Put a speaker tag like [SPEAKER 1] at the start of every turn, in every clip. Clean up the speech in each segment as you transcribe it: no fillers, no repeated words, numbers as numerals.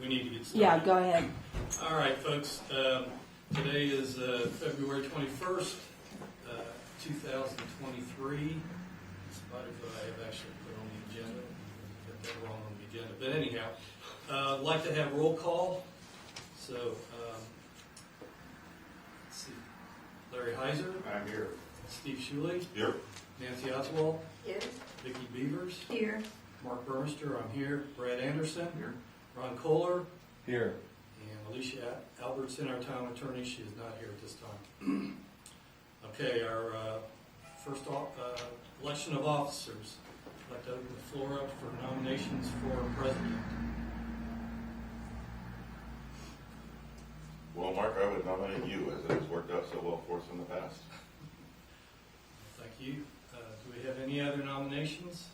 [SPEAKER 1] We need to get started.
[SPEAKER 2] Yeah, go ahead.
[SPEAKER 1] All right, folks. Today is February 21st, 2023. In spite of what I have actually put on the agenda. Got that wrong on the agenda. But anyhow, I'd like to have roll call. So, let's see. Larry Heiser.
[SPEAKER 3] I'm here.
[SPEAKER 1] Steve Schuley.
[SPEAKER 3] Here.
[SPEAKER 1] Nancy Oswald.
[SPEAKER 2] Here.
[SPEAKER 1] Vicki Beavers.
[SPEAKER 2] Here.
[SPEAKER 1] Mark Burmester. I'm here. Brad Anderson.
[SPEAKER 3] Here.
[SPEAKER 1] Ron Kohler.
[SPEAKER 3] Here.
[SPEAKER 1] And Alicia Albertson, our town attorney. She is not here at this time. Okay, our first election of officers. I'd like to open the floor up for nominations for president.
[SPEAKER 3] Well, Mark, I would nominate you as it has worked out so well for us in the past.
[SPEAKER 1] Thank you. Do we have any other nominations?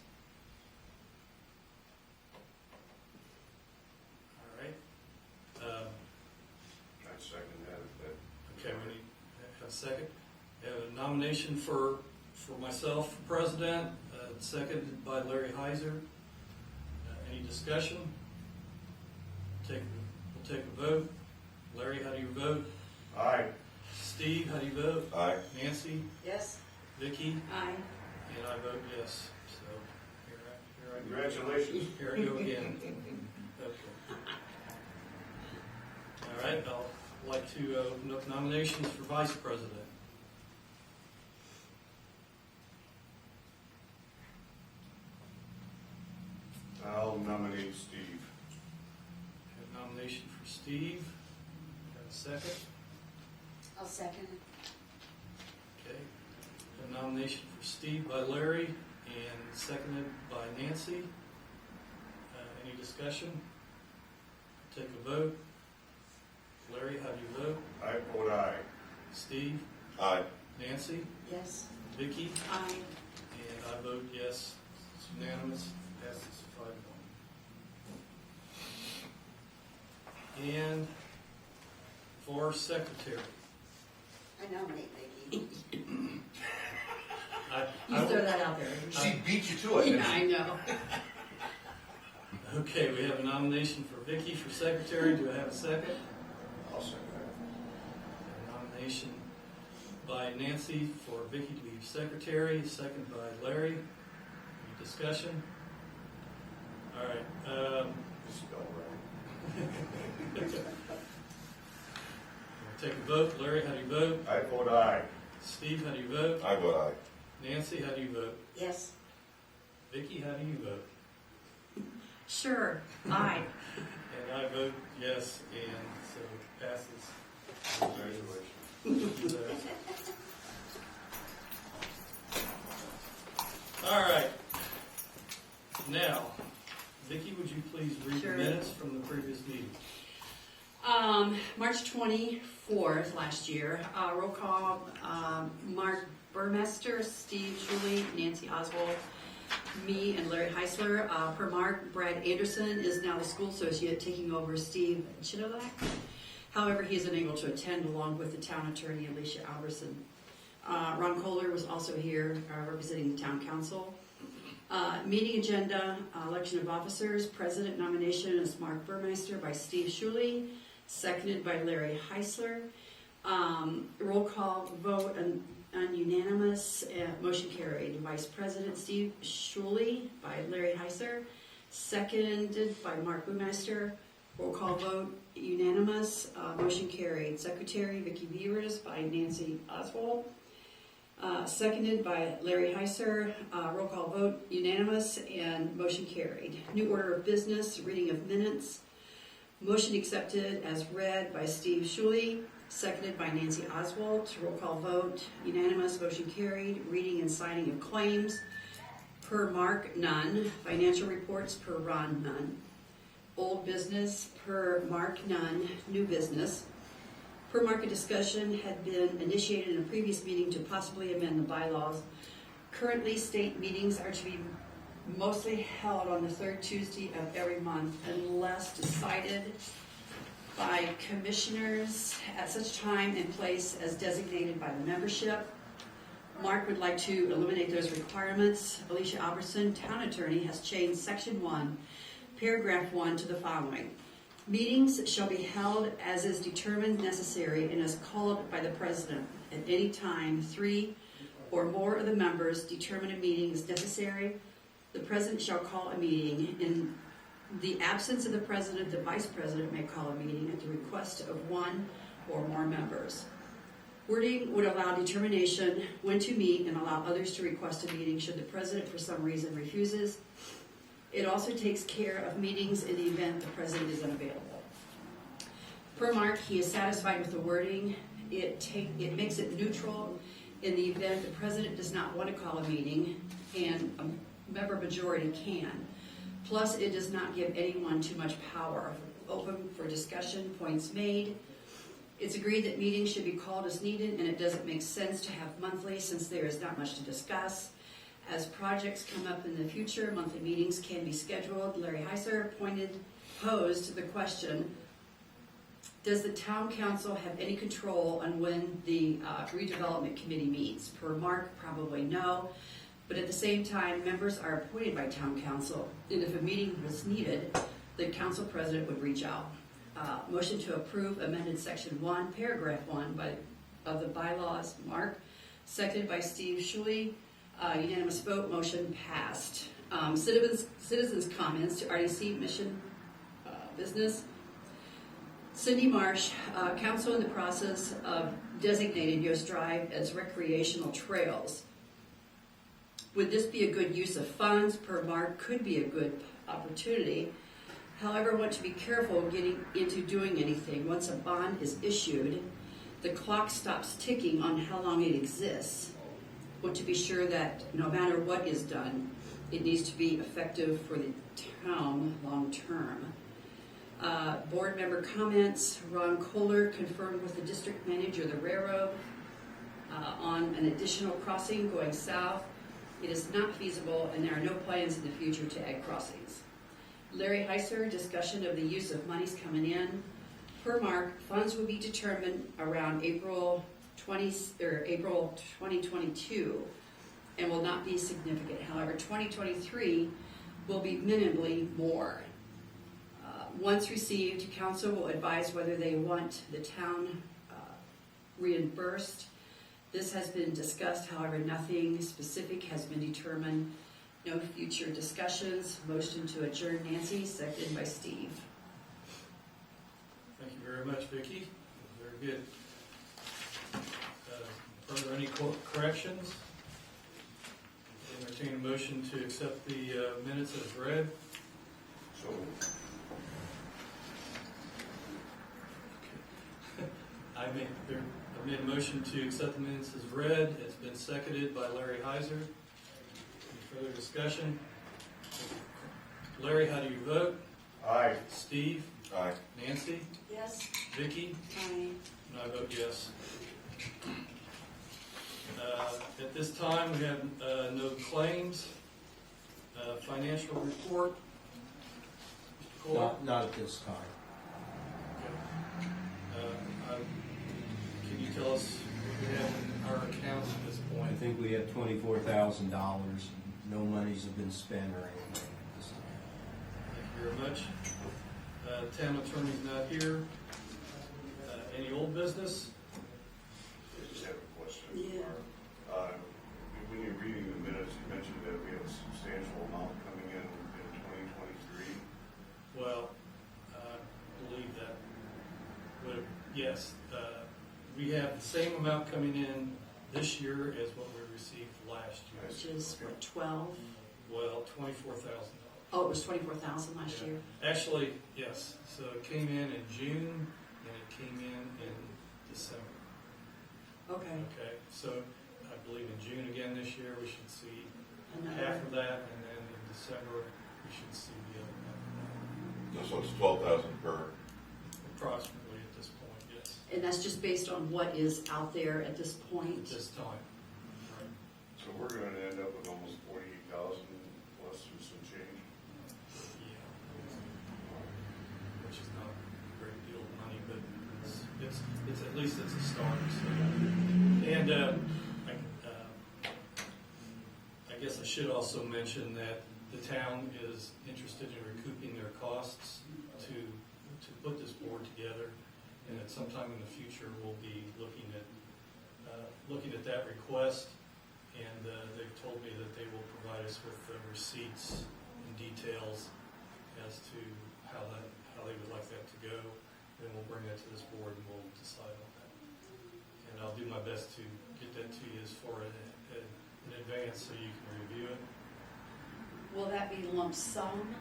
[SPEAKER 1] All right.
[SPEAKER 3] I'd second that.
[SPEAKER 1] Okay, we need a second. We have a nomination for myself for president, seconded by Larry Heiser. Any discussion? We'll take a vote. Larry, how do you vote?
[SPEAKER 3] Aye.
[SPEAKER 1] Steve, how do you vote?
[SPEAKER 3] Aye.
[SPEAKER 1] Nancy?
[SPEAKER 2] Yes.
[SPEAKER 1] Vicki?
[SPEAKER 2] Aye.
[SPEAKER 1] And I vote yes. So here I
[SPEAKER 3] Congratulations.
[SPEAKER 1] Here I go again. Okay. All right, I'd like to open up nominations for vice president.
[SPEAKER 3] I'll nominate Steve.
[SPEAKER 1] Have a nomination for Steve. Have a second.
[SPEAKER 2] I'll second it.
[SPEAKER 1] Okay. A nomination for Steve by Larry and seconded by Nancy. Any discussion? Take a vote. Larry, how do you vote?
[SPEAKER 3] I vote aye.
[SPEAKER 1] Steve?
[SPEAKER 3] Aye.
[SPEAKER 1] Nancy?
[SPEAKER 2] Yes.
[SPEAKER 1] Vicki?
[SPEAKER 2] Aye.
[SPEAKER 1] And I vote yes. It's unanimous. Passes 5-1. And for secretary.
[SPEAKER 2] I nominate Vicki.
[SPEAKER 1] I
[SPEAKER 2] You throw that out there.
[SPEAKER 3] She beat you to it.
[SPEAKER 2] Yeah, I know.
[SPEAKER 1] Okay, we have a nomination for Vicki for secretary. Do I have a second?
[SPEAKER 3] I'll second
[SPEAKER 1] A nomination by Nancy for Vicki to be secretary, second by Larry. Any discussion? All right.
[SPEAKER 3] that. Spell right.
[SPEAKER 1] We'll take a vote. Larry, how do you vote?
[SPEAKER 3] I vote aye.
[SPEAKER 1] Steve, how do you vote?
[SPEAKER 3] I vote aye.
[SPEAKER 1] Nancy, how do you vote?
[SPEAKER 2] Yes.
[SPEAKER 1] Vicki, how do you vote?
[SPEAKER 2] Sure. Aye.
[SPEAKER 1] And I vote yes, and so it passes.
[SPEAKER 3] Congratulations.
[SPEAKER 1] All right. Now, Vicki, would you please read
[SPEAKER 2] Sure.
[SPEAKER 1] the minutes from the previous meeting?
[SPEAKER 4] March 24th last year, roll call, Mark Burmester, Steve Schuley, Nancy Oswald, me, and Larry Heisler. Per Mark, Brad Anderson is now the school associate taking over Steve Chitolak. However, he is unable to attend along with the town attorney, Alicia Albertson. Ron Kohler was also here representing the town council. Meeting agenda, election of officers. President nomination is Mark Burmeister by Steve Schuley, seconded by Larry Heisler. Roll call vote unanimous, motion carried. Vice President Steve Schuley by Larry Heisler, seconded by Mark Burmeister. Roll call vote unanimous, motion carried. Secretary Vicki Beavers by Nancy Oswald. Seconded by Larry Heiser. Roll call vote unanimous and motion carried. New order of business, reading of minutes. Motion accepted as read by Steve Schuley, seconded by Nancy Oswald. Roll call vote unanimous, motion carried. Reading and signing of claims. Per Mark, none. Financial reports per Ron, none. Old business per Mark, none. New business. Per market discussion had been initiated in a previous meeting to possibly amend the bylaws. Currently, state meetings are to be mostly held on the third Tuesday of every month unless decided by commissioners at such time and place as designated by the membership. Mark would like to eliminate those requirements. Alicia Albertson, town attorney, has changed section 1, paragraph 1 to the following. Meetings shall be held as is determined necessary and as called by the president. At any time, 3 or more of the members determine a meeting is necessary, the president shall call a meeting. In the absence of the president, the vice president may call a meeting at the request of 1 or more members. Wording would allow determination when to meet and allow others to request a meeting should the president for some reason refuses. It also takes care of meetings in the event the president is unavailable. Per Mark, he is satisfied with the wording. It makes it neutral in the event the president does not want to call a meeting and a member majority can. Plus, it does not give anyone too much power. Open for discussion, points made. It's agreed that meetings should be called as needed, and it doesn't make sense to have monthly since there is not much to discuss. As projects come up in the future, monthly meetings can be scheduled. Larry Heiser posed the question, does the town council have any control on when the redevelopment committee meets? Per Mark, probably no. But at the same time, members are appointed by town council, and if a meeting was needed, the council president would reach out. Motion to approve amended section 1, paragraph 1 of the bylaws, Mark, seconded by Steve Schuley. Unanimous vote, motion passed. Citizens comments to RDC mission business. Cindy Marsh, council in the process of designating Yost Drive as recreational trails. Would this be a good use of funds? Per Mark, could be a good opportunity. However, want to be careful getting into doing anything. Once a bond is issued, the clock stops ticking on how long it exists. Want to be sure that no matter what is done, it needs to be effective for the town long term. Board member comments. Ron Kohler confirmed with the district manager of the railroad on an additional crossing going south. It is not feasible and there are no plans in the future to add crossings. Larry Heiser, discussion of the use of monies coming in. Per Mark, funds will be determined around April 2022 and will not be significant. However, 2023 will be minimally more. Once received, council will advise whether they want the town reimbursed. This has been discussed, however, nothing specific has been determined. No future discussions. Motion to adjourn, Nancy, seconded by Steve.
[SPEAKER 1] Thank you very much, Vicki. Very good. Are there any corrections? Entertain a motion to accept the minutes as read.
[SPEAKER 3] So,
[SPEAKER 1] I made a motion to accept the minutes as read. It's been seconded by Larry Heiser. Any further discussion? Larry, how do you vote?
[SPEAKER 3] aye.
[SPEAKER 1] Steve?
[SPEAKER 3] Aye.
[SPEAKER 1] Nancy?
[SPEAKER 2] Yes.
[SPEAKER 1] Vicki?
[SPEAKER 2] Aye.
[SPEAKER 1] And I vote yes. At this time, we have no claims. Financial report. Mr. Cole?
[SPEAKER 5] Not at this time.
[SPEAKER 1] Can you tell us what we have in our accounts at this
[SPEAKER 5] I
[SPEAKER 1] point?
[SPEAKER 5] think we have $24,000. No monies have been spent or anything at this time.
[SPEAKER 1] Thank you very much. Town attorney's not here. Any old business?
[SPEAKER 3] I just have a question.
[SPEAKER 2] Yeah.
[SPEAKER 3] When you're reading the minutes, you mentioned that we have a substantial amount coming in 2023.
[SPEAKER 1] Well, I believe that would, yes. We have the same amount coming in this year as what we received last year.
[SPEAKER 4] Which is what, 12?
[SPEAKER 1] Well, $24,000.
[SPEAKER 4] Oh, it was 24,000 last
[SPEAKER 1] Yeah.
[SPEAKER 4] year.
[SPEAKER 1] Actually, yes. So it came in June and it came in December.
[SPEAKER 4] Okay.
[SPEAKER 1] Okay, so I believe in June again this year, we should see
[SPEAKER 4] Another.
[SPEAKER 1] half of that, and then in December, we should see the other half of
[SPEAKER 3] So it's 12,000 per.
[SPEAKER 1] that. Approximately at this point, yes,
[SPEAKER 4] And that's just based on what is out there at this point?
[SPEAKER 1] at this time. Right.
[SPEAKER 3] So we're going to end up with almost 48,000 plus some change.
[SPEAKER 1] Yeah. Which is not a great deal of money, but it's at least it's a start, so. And, I guess I should also mention that the town is interested in recouping their costs to put this board together, and at some time in the future, we'll be looking at that request, and they've told me that they will provide us with receipts and details as to how they would like that to go. Then we'll bring that to this board and we'll decide on that. And I'll do my best to get that to you as far in advance so you can review it.
[SPEAKER 4] Will that be lump sum?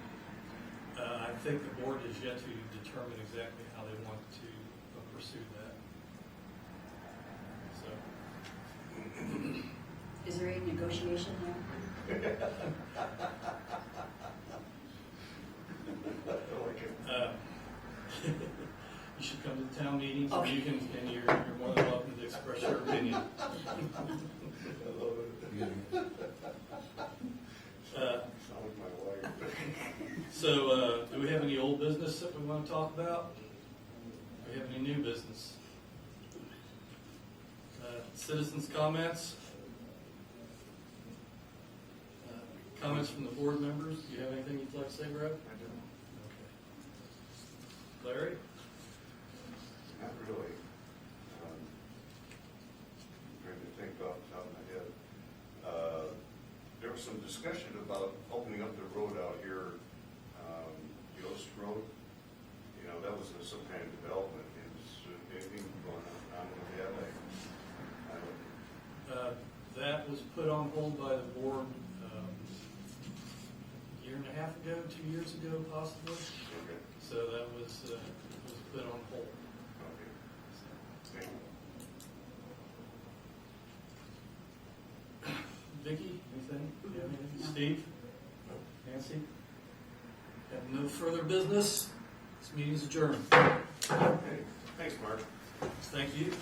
[SPEAKER 1] I think the board is yet to determine exactly how they want to pursue that. So,
[SPEAKER 4] Is there any negotiation there?
[SPEAKER 1] you should come to the town meetings,
[SPEAKER 4] Okay.
[SPEAKER 1] and you're more than welcome to express your opinion.
[SPEAKER 3] Sound like my wife.
[SPEAKER 1] So, do we have any old business that we want to talk about? Do we have any new business? Citizens' comments? Comments from the board members? Do you have anything you'd like to say, Brad?
[SPEAKER 3] I do.
[SPEAKER 1] Okay. Larry?
[SPEAKER 3] Not really. Trying to think off the top of my head. There was some discussion about opening up the road out here, Yost Road. You know, that was some kind of development. Is anything going on with that? I don't.
[SPEAKER 1] That was put on hold by the board a year and a half ago, 2 years ago, possibly.
[SPEAKER 3] Okay.
[SPEAKER 1] So that was put on hold.
[SPEAKER 3] Okay. Thank you.
[SPEAKER 1] Vicki, anything? Do you have anything?
[SPEAKER 4] No.
[SPEAKER 1] Steve? Nancy? Have no further business. This meeting is adjourned.
[SPEAKER 3] Okay. Thanks, Mark.
[SPEAKER 1] Thank you.